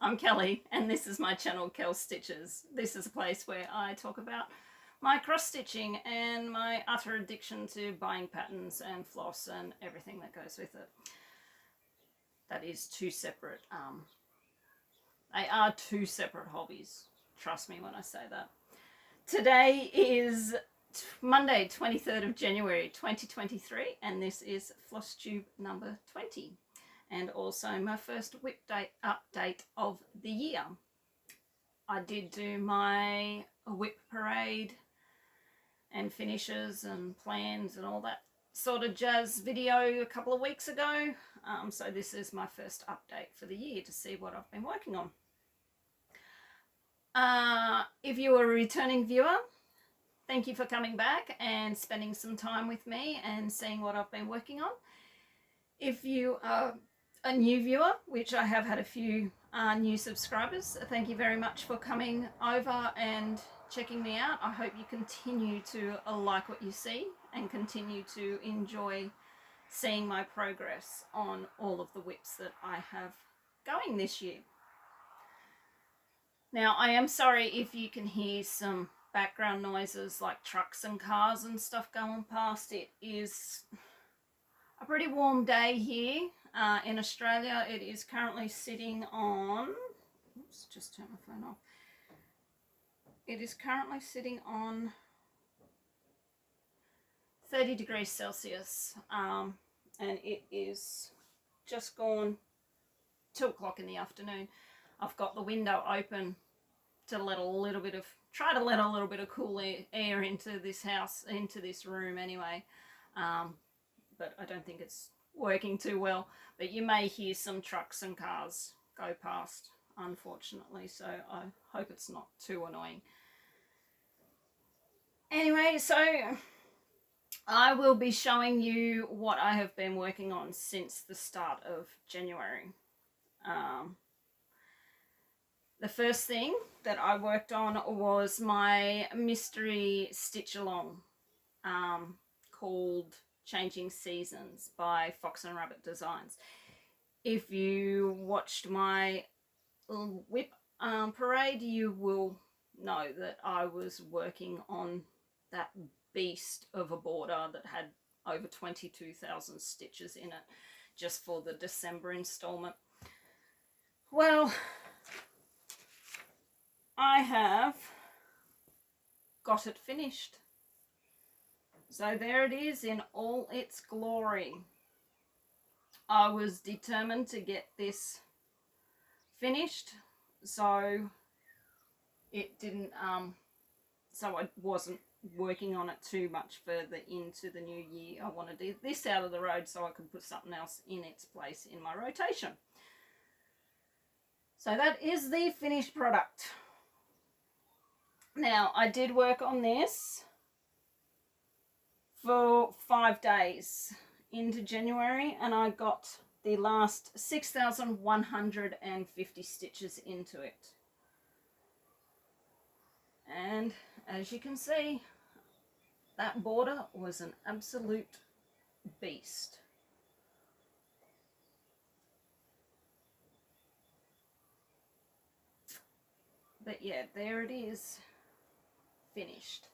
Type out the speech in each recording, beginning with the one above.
I'm Kelly and this is my channel, Kel Stitches. This is a place where I talk about my cross stitching and my utter addiction to buying patterns and floss and everything that goes with it. That is two separate, they are two separate hobbies. Trust me when I say that. Today is Monday, 23rd of January 2023, and this is Flosstube number 20. And also my first whip date update of the year. I did do my whip parade and finishes and plans and all that sort of jazz video a couple of weeks ago. So this is my first update for the year to see what I've been working on. If you are a returning viewer, thank you for coming back and spending some time with me and seeing what I've been working on. If you are a new viewer, which I have had a few new subscribers, thank you very much for coming over and checking me out. I hope you continue to like what you see and continue to enjoy seeing my progress on all of the whips that I have going this year. Now, I am sorry if you can hear some background noises like trucks and cars and stuff going past. It is a pretty warm day here in Australia. It is currently sitting on, oops, just turn my phone off. It is currently sitting on 30 degrees Celsius, and it is just gone 2 o'clock in the afternoon. I've got the window open to let try to let a little bit of cool air into this house, into this room anyway. But I don't think it's working too well. But you may hear some trucks and cars go past, unfortunately, so I hope it's not too annoying. Anyway, so I will be showing you what I have been working on since the start of January. The first thing that I worked on was my mystery stitch along called Changing Seasons by Fox and Rabbit Designs. If you watched my whip parade, you will know that I was working on that beast of a border that had over 22,000 stitches in it just for the December installment. Well, I have got it finished. So there it is in all its glory. I was determined to get this finished, so it didn't so I wasn't working on it too much further into the new year. I wanted this out of the road so I could put something else in its place in my rotation. So that is the finished product. Now, I did work on this for 5 days into January, and I got the last 6,150 stitches into it. And as you can see, that border was an absolute beast. But yeah, there it is, finished.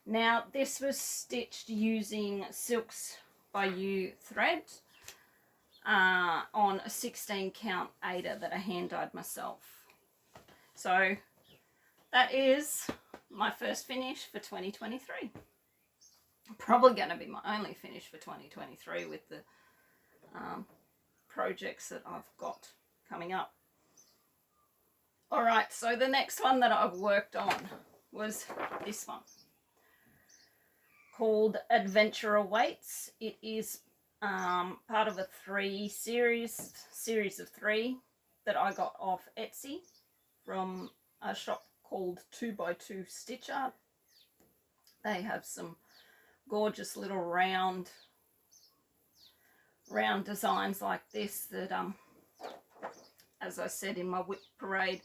Now, this was stitched using Silks by You thread on a 16 count Ada that I hand dyed myself. So that is my first finish for 2023. Probably going to be my only finish for 2023 with the projects that I've got coming up. Alright, so the next one that I've worked on was this one, called Adventure Awaits. It is part of a series of 3 that I got off Etsy from a shop called 2x2 Stitch Art. They have some gorgeous little round designs like this that, as I said in my whip parade,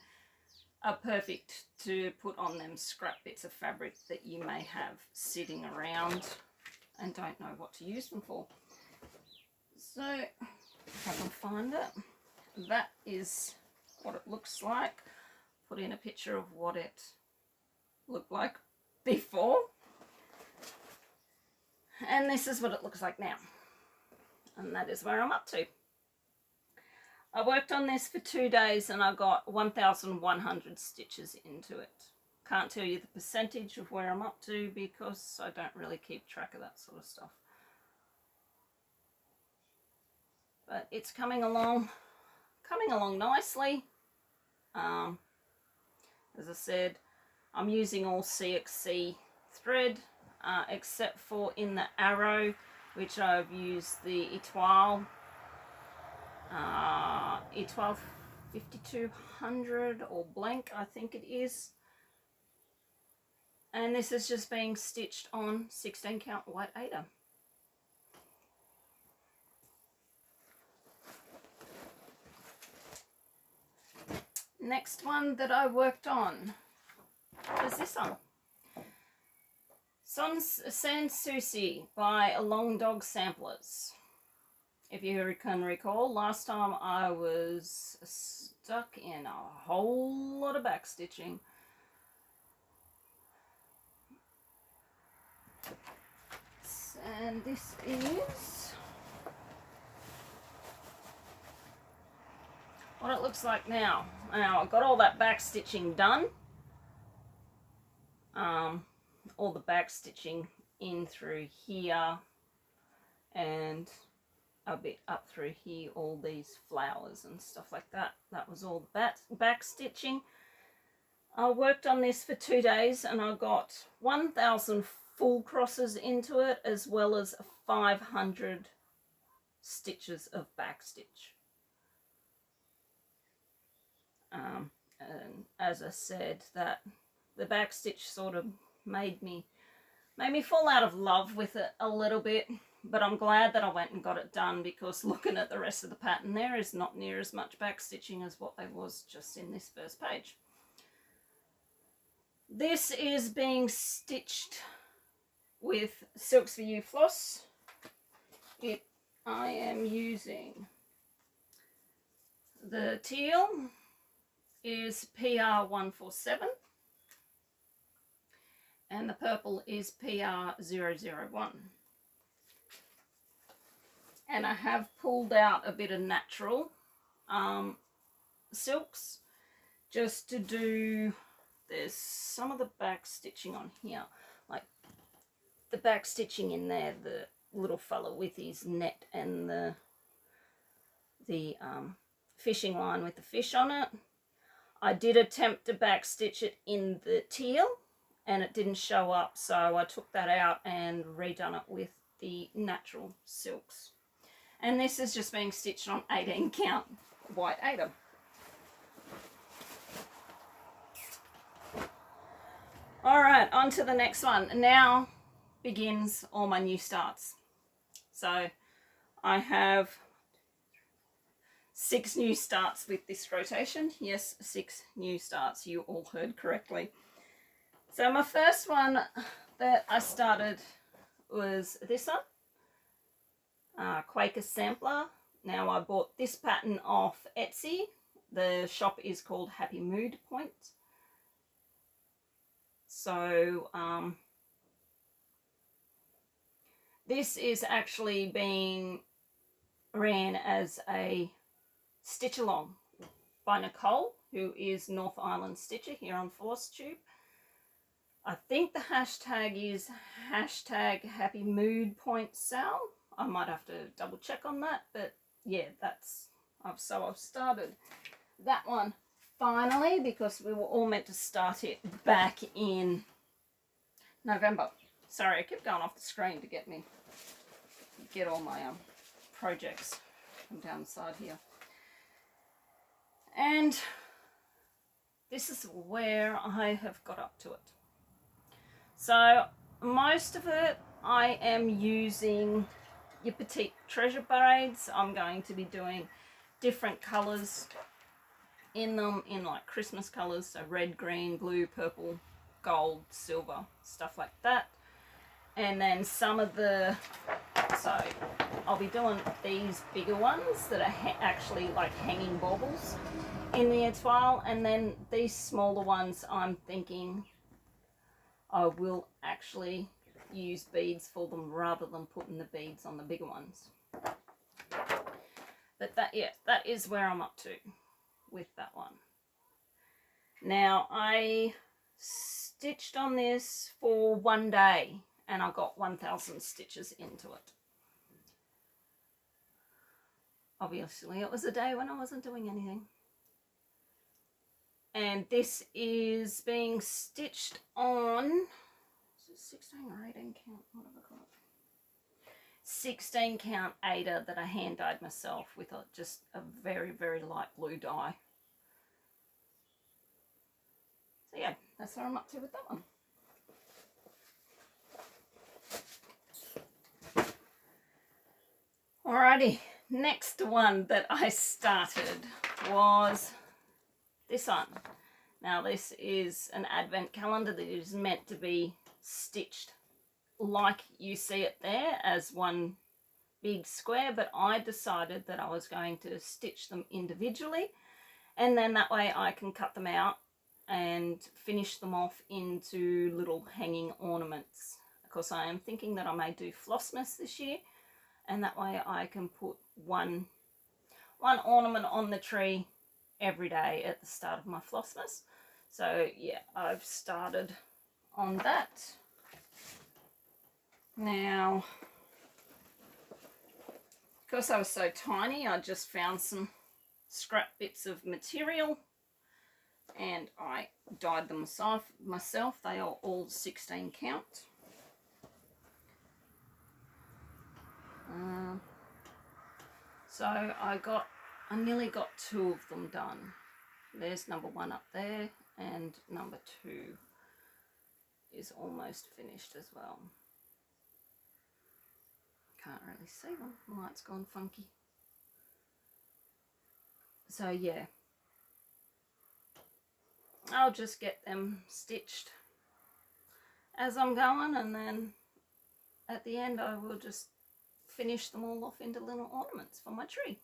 are perfect to put on them scrap bits of fabric that you may have sitting around and don't know what to use them for. So, if I can find it, that is what it looks like. Put in a picture of what it looked like before. And this is what it looks like now. And that is where I'm up to. I worked on this for 2 days and I got 1,100 stitches into it. Can't tell you the percentage of where I'm up to because I don't really keep track of that sort of stuff. But it's coming along nicely. As I said, I'm using all CXC thread, except for in the arrow, which I've used the Etoile 5200 or blank, I think it is. And this is just being stitched on 16 count white Aida. Next one that I worked on was this one. Sans Susie by Long Dog Samplers. If you can recall, last time I was stuck in a whole lot of back stitching. And this is what it looks like now. Now I've got all that back stitching done. All the back stitching in through here and a bit up through here, all these flowers and stuff like that. That was all the back stitching. I worked on this for 2 days and I got 1,000 full crosses into it, as well as 500 stitches of back stitch. And as I said, that the back stitch sort of made me fall out of love with it a little bit, but I'm glad that I went and got it done, because looking at the rest of the pattern, there is not near as much back stitching as what there was just in this first page. This is being stitched with Silks for You floss. I am using the teal is PR147 and the purple is PR001. And I have pulled out a bit of natural silks just to do, there's some of the back stitching on here, like the back stitching in there, the little fella with his net and the fishing line with the fish on it. I did attempt to back stitch it in the teal and it didn't show up, so I took that out and redone it with the natural silks. And this is just being stitched on 18 count white Aida. Alright, on to the next one. Now begins all my new starts. So I have 6 new starts with this rotation. Yes, 6 new starts. You all heard correctly. So my first one that I started was this one. Quaker Sampler. Now I bought this pattern off Etsy. The shop is called Happy Mood Point. So this is actually being ran as a stitch along by Nicole, who is North Island Stitcher here on Flosstube. I think the hashtag is hashtag Happy Mood Point Sal. I might have to double check on that, but yeah, I've started that one finally, because we were all meant to start it back in November. Sorry, I kept going off the screen to get all my projects from down the side here. And this is where I have got up to it. So most of it I am using your petite treasure braids. I'm going to be doing different colours in them, in like Christmas colours, so red, green, blue, purple, gold, silver, stuff like that. And then some of the, so I'll be doing these bigger ones that are actually like hanging baubles in the étoile, and then these smaller ones I'm thinking I will actually use beads for them rather than putting the beads on the bigger ones. But that, yeah, that is where I'm up to with that one. Now, I stitched on this for one day and I got 1,000 stitches into it. Obviously, it was a day when I wasn't doing anything. And this is being stitched on, is it 16 or 18 count? What have I got? 16 count Aida that I hand dyed myself with just a very, very light blue dye. So yeah, that's what I'm up to with that one. Alrighty, next one that I started was this one. Now this is an advent calendar that is meant to be stitched like you see it there as one big square, but I decided that I was going to stitch them individually, and then that way I can cut them out and finish them off into little hanging ornaments. Of course, I am thinking that I may do Flossmas this year, and that way I can put one ornament on the tree every day at the start of my Flossmas. So yeah, I've started on that. Now, because I was so tiny, I just found some scrap bits of material and I dyed them myself. They are all 16 count. So I nearly got 2 of them done. There's number 1 up there, and number 2 is almost finished as well. Can't really see them, the light's gone funky. So yeah, I'll just get them stitched as I'm going, and then at the end I will just finish them all off into little ornaments for my tree.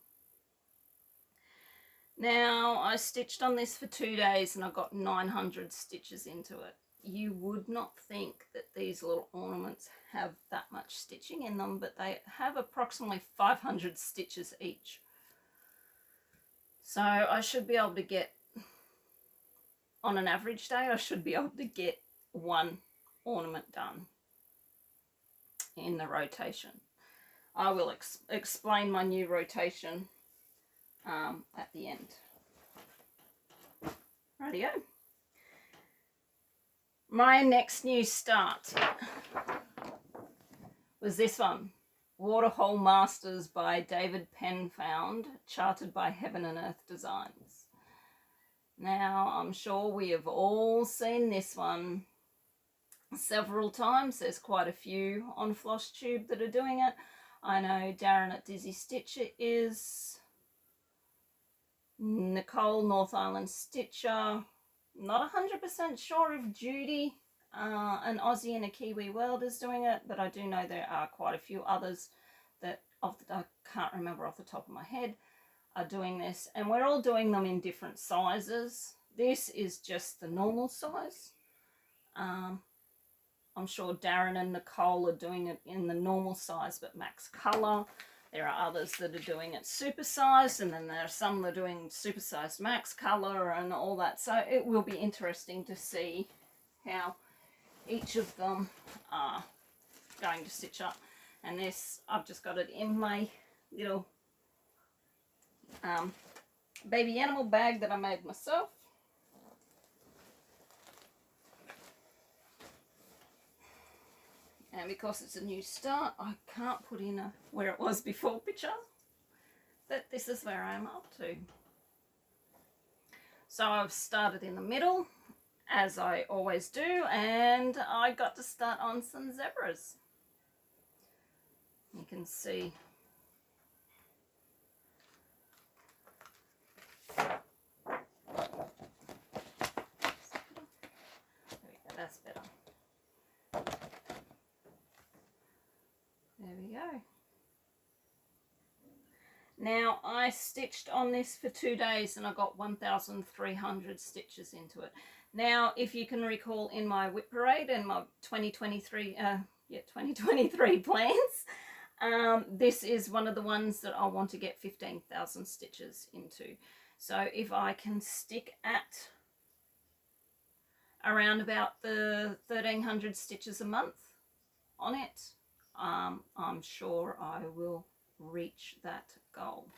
Now, I stitched on this for 2 days and I got 900 stitches into it. You would not think that these little ornaments have that much stitching in them, but they have approximately 500 stitches each. So I should be able to get, on an average day, I should be able to get 1 ornament done in the rotation. I will explain my new rotation at the end. Rightio. My next new start was this one, Waterhole Masters by David Penfound, charted by Heaven and Earth Designs. Now, I'm sure we have all seen this one several times. There's quite a few on Flosstube that are doing it. I know Darren at Dizzy Stitcher is, Nicole, North Island Stitcher, not 100% sure if Judy, an Aussie in a Kiwi world, is doing it, but I do know there are quite a few others that I can't remember off the top of my head are doing this, and we're all doing them in different sizes. This is just the normal size. I'm sure Darren and Nicole are doing it in the normal size but max colour. There are others that are doing it supersized, and then there are some that are doing supersized max colour and all that. So it will be interesting to see how each of them are going to stitch up. And this, I've just got it in my little baby animal bag that I made myself. And because it's a new start, I can't put in a where it was before picture, but this is where I am up to. So I've started in the middle, as I always do, and I got to start on some zebras. You can see there we go, that's better. There we go. Now, I stitched on this for 2 days and I got 1,300 stitches into it. Now, if you can recall in my WIP parade and my 2023 plans, this is one of the ones that I want to get 15,000 stitches into. So if I can stick at around about the 1,300 stitches a month on it, I'm sure I will reach that goal.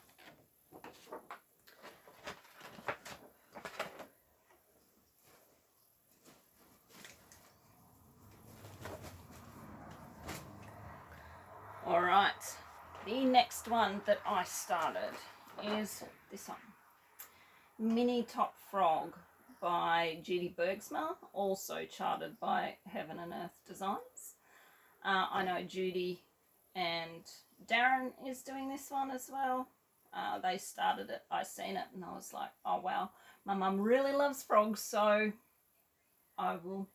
All right, the next one that I started is this one, Mini Top Frog by Judy Bergsma, also charted by Heaven and Earth Designs. I know Judy and Darren is doing this one as well. They started it, I seen it, and I was like, oh wow, my mum really loves frogs, so I will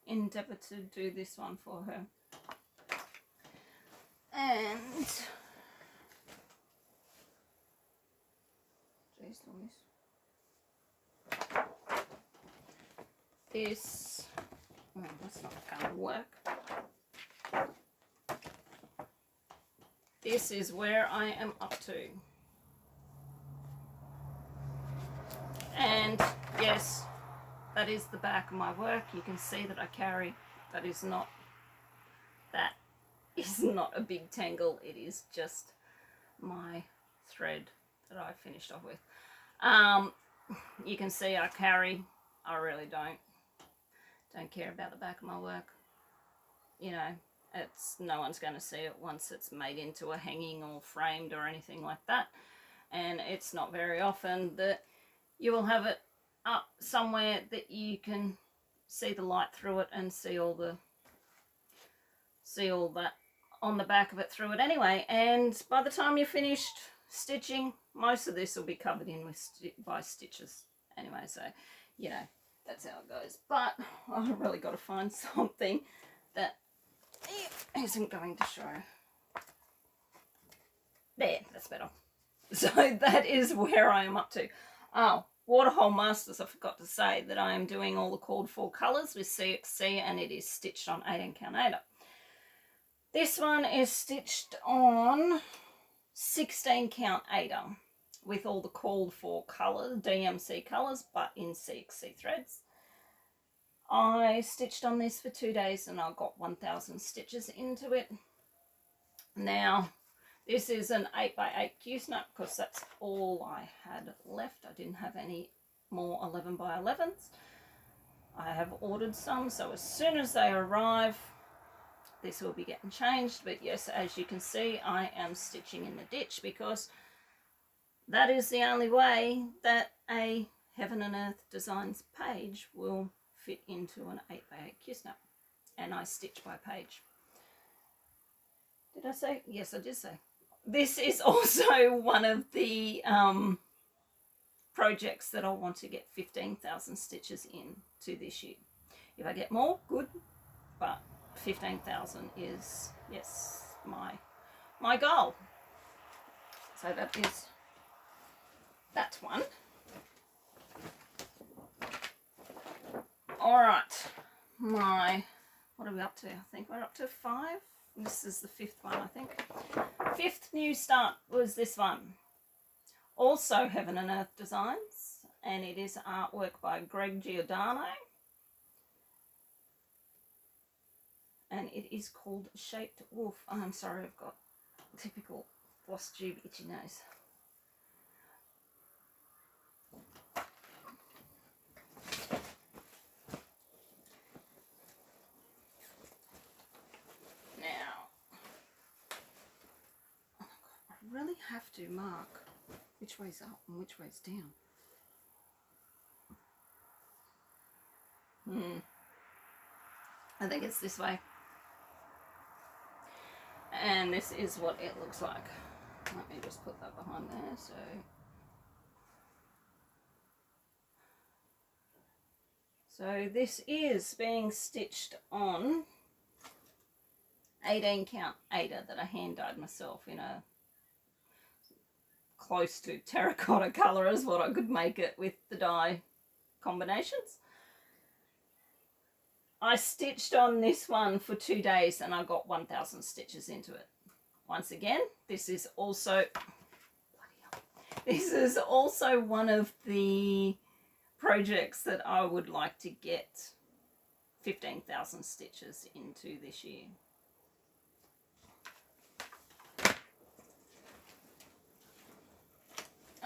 endeavour to do this one for her. And jeez Louise, this, oh, that's not going to work. This is where I am up to. And yes, that is the back of my work. You can see that I carry, that is not a big tangle. It is just my thread that I finished off with. You can see I carry, I really don't care about the back of my work. You know, no one's going to see it once it's made into a hanging or framed or anything like that, and it's not very often that you will have it up somewhere that you can see the light through it and see all that on the back of it through it anyway. And by the time you're finished stitching, most of this will be covered in by stitches anyway, so you know, that's how it goes. But I've really got to find something that isn't going to show. There, that's better. So that is where I am up to. Oh, Waterhole Masters, I forgot to say that I am doing all the called for colours with CXC, and it is stitched on 18 count 8. This one is stitched on 16 count 8 with all the called for colours, DMC colours, but in CXC threads. I stitched on this for 2 days and I got 1,000 stitches into it. Now, this is an 8x8 Q-snap because that's all I had left. I didn't have any more 11x11s. I have ordered some, so as soon as they arrive, this will be getting changed. But yes, as you can see, I am stitching in the ditch because that is the only way that a Heaven and Earth Designs page will fit into an 8x8 Q-snap, and I stitch by page. Did I say? Yes, I did say. This is also one of the projects that I want to get 15,000 stitches into this year. If I get more, good, but 15,000 is, yes, my goal. So that is that one. All right, what are we up to? I think we're up to 5. This is the 5th one, I think. 5th new start was this one. Also Heaven and Earth Designs, and it is artwork by Greg Giordano. And it is called Shaped Wolf. Oh, I'm sorry, I've got typical Flosstube itchy nose. Really have to mark which way's up and which way's down. I think it's this way. And this is what it looks like. Let me just put that behind there. So this is being stitched on 18 count 8 that I hand dyed myself in a close to terracotta colour as what I could make it with the dye combinations. I stitched on this one for 2 days and I got 1,000 stitches into it. Once again, this is also one of the projects that I would like to get 15,000 stitches into this year.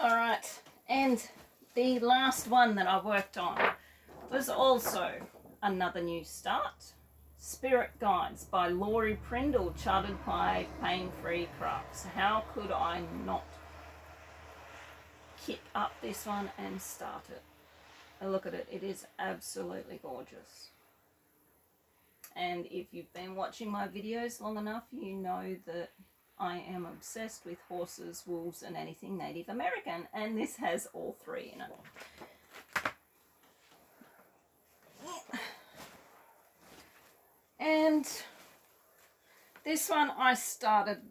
Alright, and the last one that I worked on was also another new start. Spirit Guides by Laurie Prindle, charted by Paine Free Crafts. How could I not kit up this one and start it? And look at it, it is absolutely gorgeous. And if you've been watching my videos long enough, you know that I am obsessed with horses, wolves, and anything Native American, and this has all three in it. And this one I started,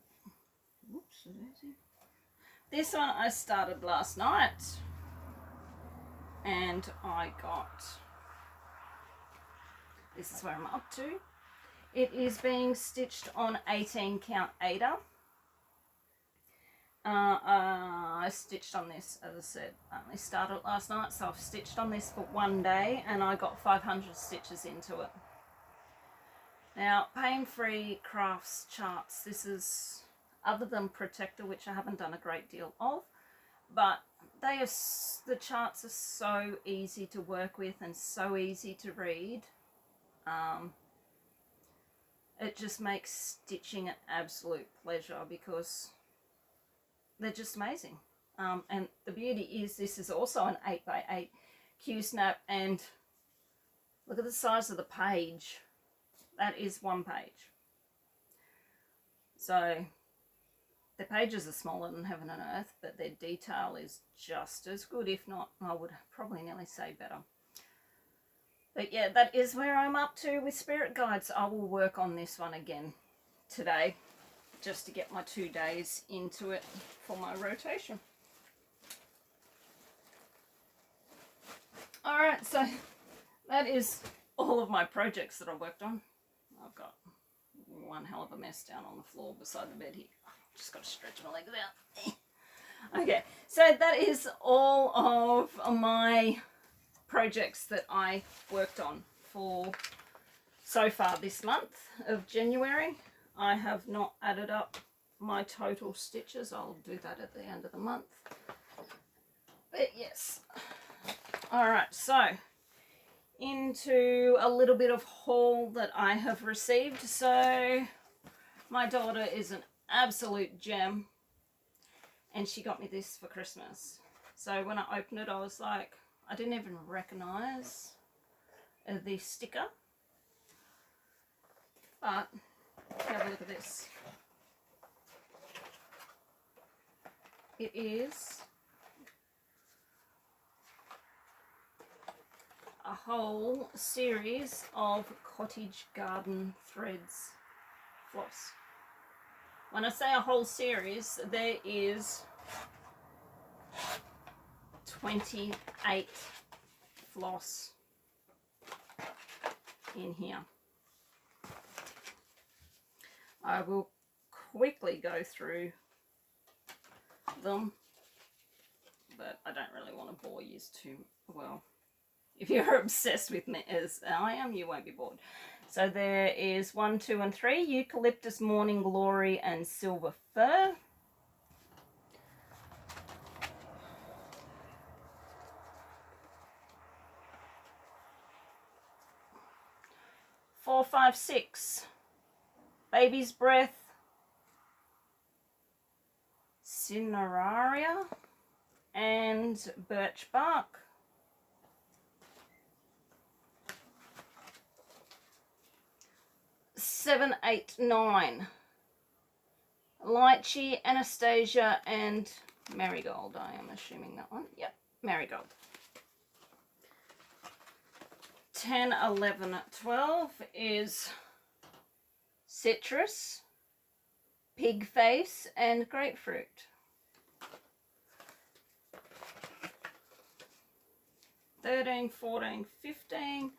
last night, and I got, this is where I'm up to. It is being stitched on 18 count Ada. I stitched on this, as I said, I started last night, so I've stitched on this for 1 day and I got 500 stitches into it. Now, Paine Free Crafts charts, this is, other than Protector, which I haven't done a great deal of, but the charts are so easy to work with and so easy to read. It just makes stitching an absolute pleasure because they're just amazing. And the beauty is this is also an 8x8 Q-snap, and look at the size of the page. That is 1 page. So the pages are smaller than heaven and earth, but their detail is just as good, if not, I would probably nearly say better. But yeah, that is where I'm up to with Spirit Guides. I will work on this one again today, just to get my 2 days into it for my rotation. Alright, so that is all of my projects that I worked on. I've got one hell of a mess down on the floor beside the bed here. Just got to stretch my legs out. Okay, so that is all of my projects that I worked on for so far this month of January. I have not added up my total stitches. I'll do that at the end of the month. But yes. Alright, so into a little bit of haul that I have received. So my daughter is an absolute gem and she got me this for Christmas. So when I opened it, I was like, I didn't even recognize the sticker. But have a look at this. It is a whole series of Cottage Garden Threads floss. When I say a whole series, there is 28 floss in here. I will quickly go through them, but I don't really want to bore you too well. If you're obsessed with me as I am, you won't be bored. So there is 1, 2, and 3, Eucalyptus, Morning Glory, and Silver Fir. Four, 5, 6, Baby's Breath, Cineraria, and Birch Bark. 7, 8, 9, Lychee, Anastasia, and Marigold. I am assuming that one. Yep, Marigold. 10, 11, 12 is Citrus, Pig Face, and Grapefruit. 13, 14, 15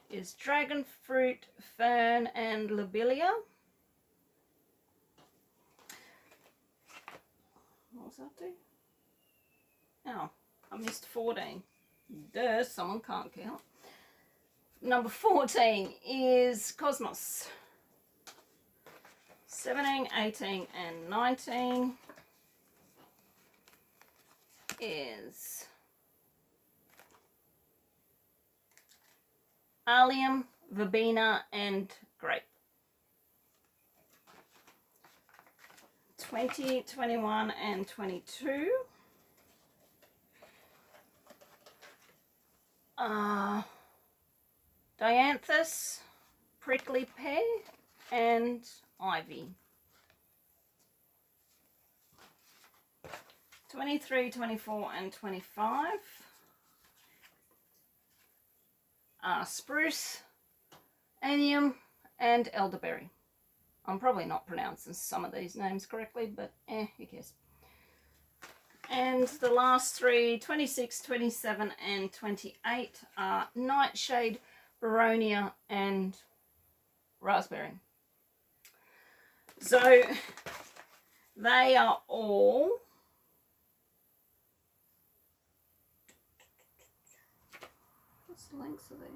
is dragon fruit, fern, and lobelia. What was that do? Oh, I missed 14. Duh, someone can't count. Number 14 is Cosmos. 17, 18, and 19 is allium, verbena, and grape. 20, 21, and 22 dianthus, prickly pear, and ivy. 23, 24, and 25 spruce, anium, and elderberry. I'm probably not pronouncing some of these names correctly, but who cares? And the last three, 26, 27, and 28 are nightshade, boronia, and raspberry. So they are all what's the length of these?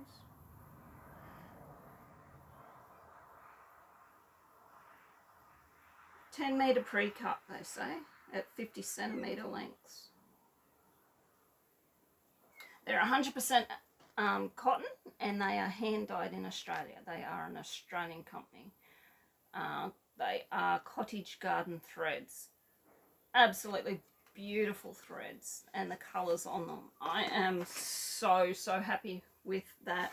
10-metre pre-cut, they say, at 50 centimetre lengths. They're 100% cotton, and they are hand dyed in Australia. They are an Australian company. They are Cottage garden threads. Absolutely beautiful threads, and the colours on them. I am so happy with that.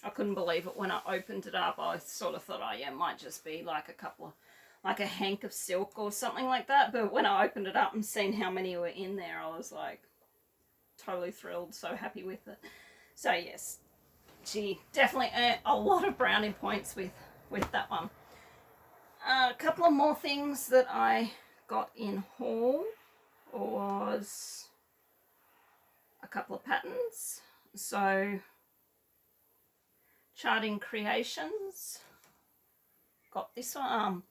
I couldn't believe it when I opened it up. I sort of thought, oh yeah, it might just be like a couple of, like a hank of silk or something like that. But when I opened it up and seen how many were in there, I was like totally thrilled, so happy with it. So yes, gee, definitely a lot of brownie points with that one. A couple of more things that I got in haul was a couple of patterns. So Charting Creations got this one,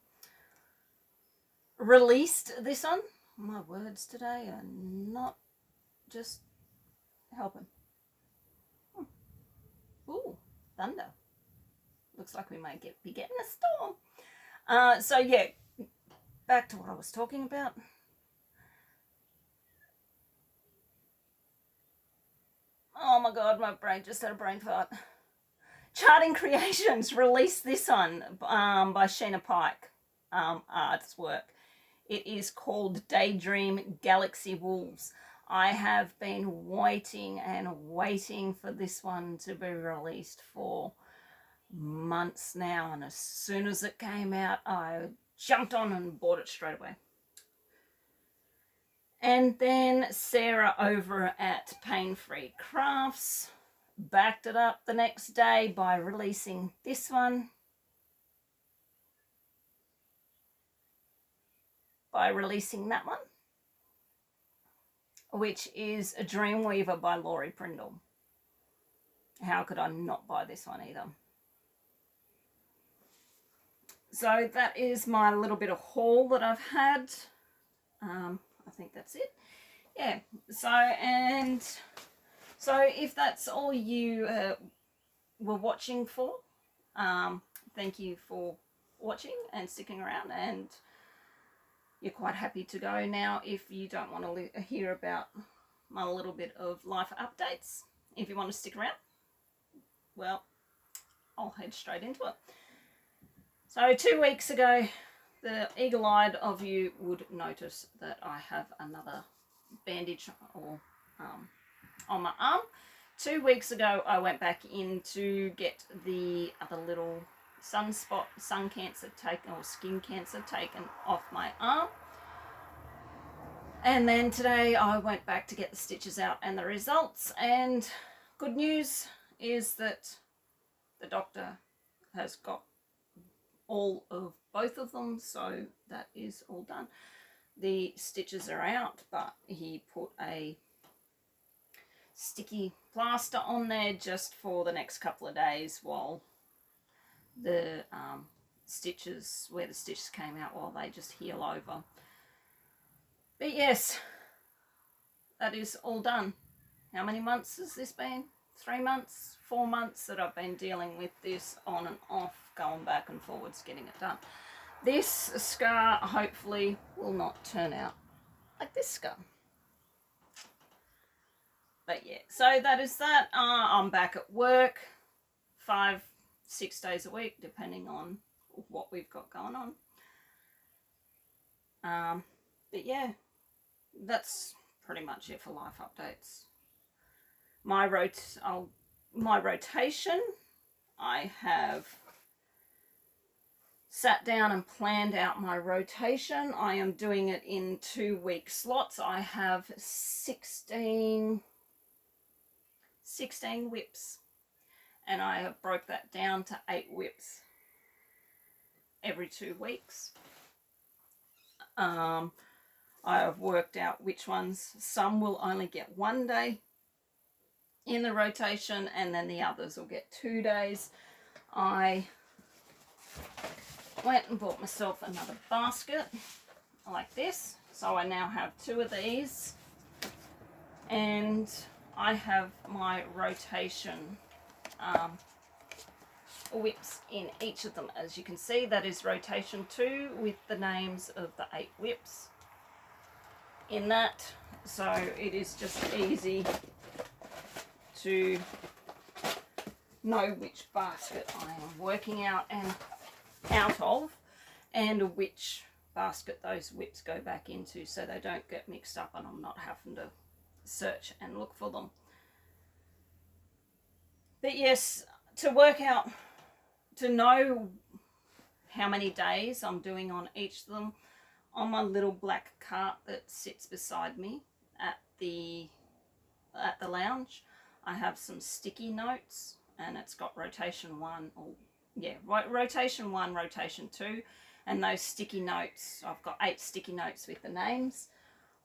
released this one. My words today are not just helping. Ooh, thunder. Looks like we might be getting a storm. So yeah, back to what I was talking about. Oh my god, my brain just had a brain fart. Charting Creations released this one by Sheena Pike artwork. It is called Daydream Galaxy Wolves. I have been waiting and waiting for this one to be released for months now, and as soon as it came out, I jumped on and bought it straight away. And then Sarah over at Paine Free Crafts backed it up the next day by releasing this one. By releasing that one, which is a Dreamweaver by Laurie Prindle. How could I not buy this one either? So that is my little bit of haul that I've had. I think that's it. Yeah, so if that's all you were watching for, thank you for watching and sticking around, and you're quite happy to go now if you don't want to hear about my little bit of life updates. If you want to stick around, well, I'll head straight into it. So 2 weeks ago, the eagle-eyed of you would notice that I have another bandage on my arm. 2 weeks ago, I went back in to get the other little sun cancer taken, or skin cancer taken off my arm. And then today I went back to get the stitches out and the results, and good news is that the doctor has got all of both of them, so that is all done. The stitches are out, but he put a sticky plaster on there just for the next couple of days while the stitches, where the stitches came out, while they just heal over. But yes, that is all done. How many months has this been? 3 months, 4 months that I've been dealing with this on and off, going back and forwards, getting it done. This scar hopefully will not turn out like this scar. But yeah, so that is that. I'm back at work 5-6 days a week, depending on what we've got going on. But yeah, that's pretty much it for life updates. My rotation, I have sat down and planned out my rotation. I am doing it in 2-week slots. I have 16 whips, and I have broke that down to 8 whips every 2 weeks. I have worked out which ones. Some will only get 1 day in the rotation, and then the others will get 2 days. I went and bought myself another basket like this, so I now have 2 of these, and I have my rotation whips in each of them. As you can see, that is rotation 2 with the names of the 8 whips in that, so it is just easy to know which basket I am working out of, and which basket those whips go back into, so they don't get mixed up and I'm not having to search and look for them. But yes, to work out, to know how many days I'm doing on each of them, on my little black cart that sits beside me at the lounge, I have some sticky notes, and it's got rotation 1, or yeah, rotation 1, rotation 2, and those sticky notes, I've got 8 sticky notes with the names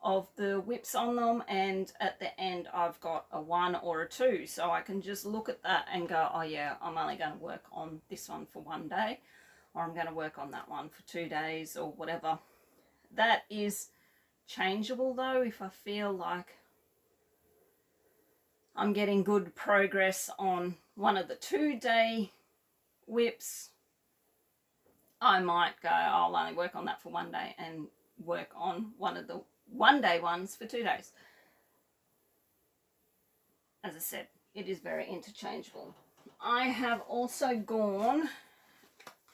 of the whips on them, and at the end I've got a 1 or a 2, so I can just look at that and go, oh yeah, I'm only going to work on this one for 1 day, or I'm going to work on that one for 2 days, or whatever. That is changeable though. If I feel like I'm getting good progress on one of the 2-day whips, I might go, I'll only work on that for 1 day and work on one of the 1-day ones for 2 days. As I said, it is very interchangeable. I have also gone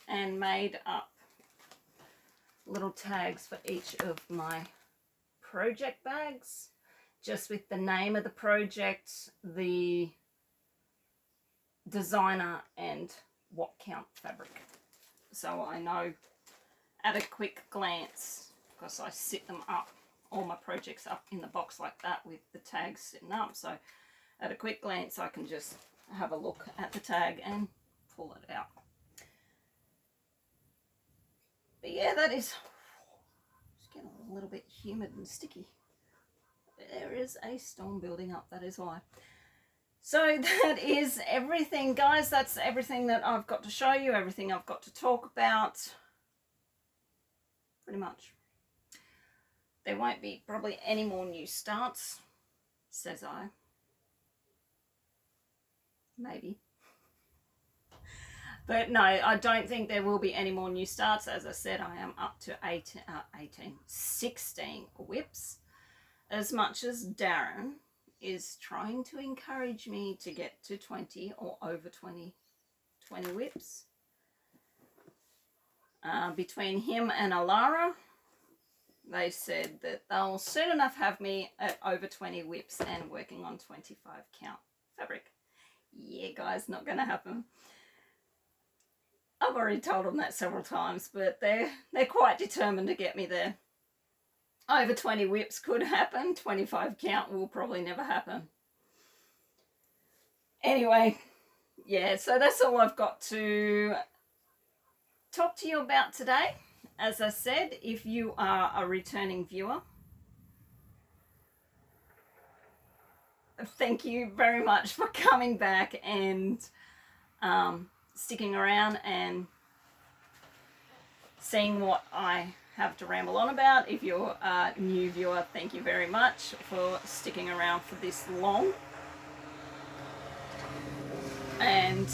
and made up little tags for each of my project bags, just with the name of the project, the designer, and what count fabric. So I know at a quick glance, because I sit them up, all my projects up in the box like that with the tags sitting up, so at a quick glance I can just have a look at the tag and pull it out. But yeah, that is, it's getting a little bit humid and sticky. There is a storm building up, that is why. So that is everything, guys. That's everything that I've got to show you, everything I've got to talk about, pretty much. There won't be probably any more new starts, says I. Maybe. But no, I don't think there will be any more new starts. As I said, I am up to 16 whips. As much as Darren is trying to encourage me to get to 20 or over 20 whips. Between him and Alara, they said that they'll soon enough have me at over 20 whips and working on 25 count fabric. Yeah, guys, not going to happen. I've already told them that several times, but they're quite determined to get me there. Over 20 whips could happen. 25 count will probably never happen. Anyway, yeah, so that's all I've got to talk to you about today. As I said, if you are a returning viewer, thank you very much for coming back and sticking around and seeing what I have to ramble on about. If you're a new viewer, thank you very much for sticking around for this long. And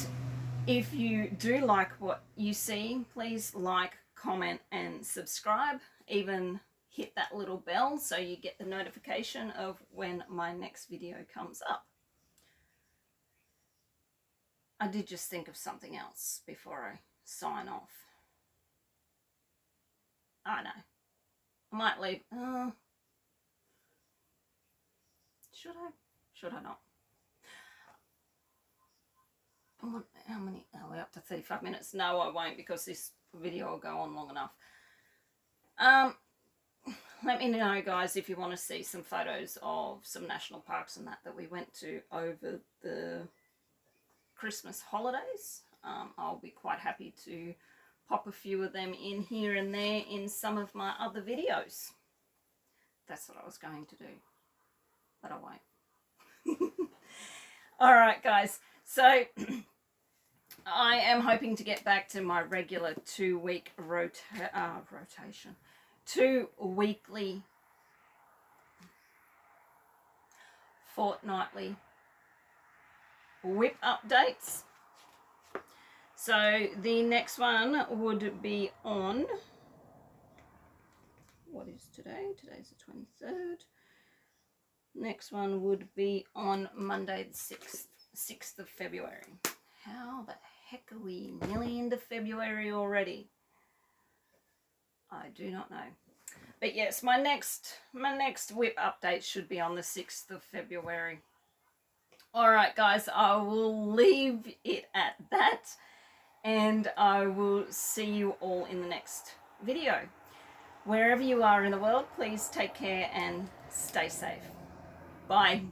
if you do like what you see, please like, comment and subscribe. Even hit that little bell so you get the notification of when my next video comes up. I did just think of something else before I sign off. I know. I might leave. Should I? Should I not? How many? Are we up to 35 minutes? No, I won't, because this video will go on long enough. Let me know, guys, if you want to see some photos of some national parks and that we went to over the Christmas holidays. I'll be quite happy to pop a few of them in here and there in some of my other videos. That's what I was going to do, but I won't. Alright, guys, so I am hoping to get back to my regular 2-week rotation. 2 weekly, fortnightly whip updates. So the next one would be on, what is today? Today's the 23rd. Next one would be on Monday the 6th of February. How the heck are we nearly into February already? I do not know. But yes, my next whip update should be on the 6th of February. Alright guys, I will leave it at that, and I will see you all in the next video. Wherever you are in the world, please take care and stay safe. Bye.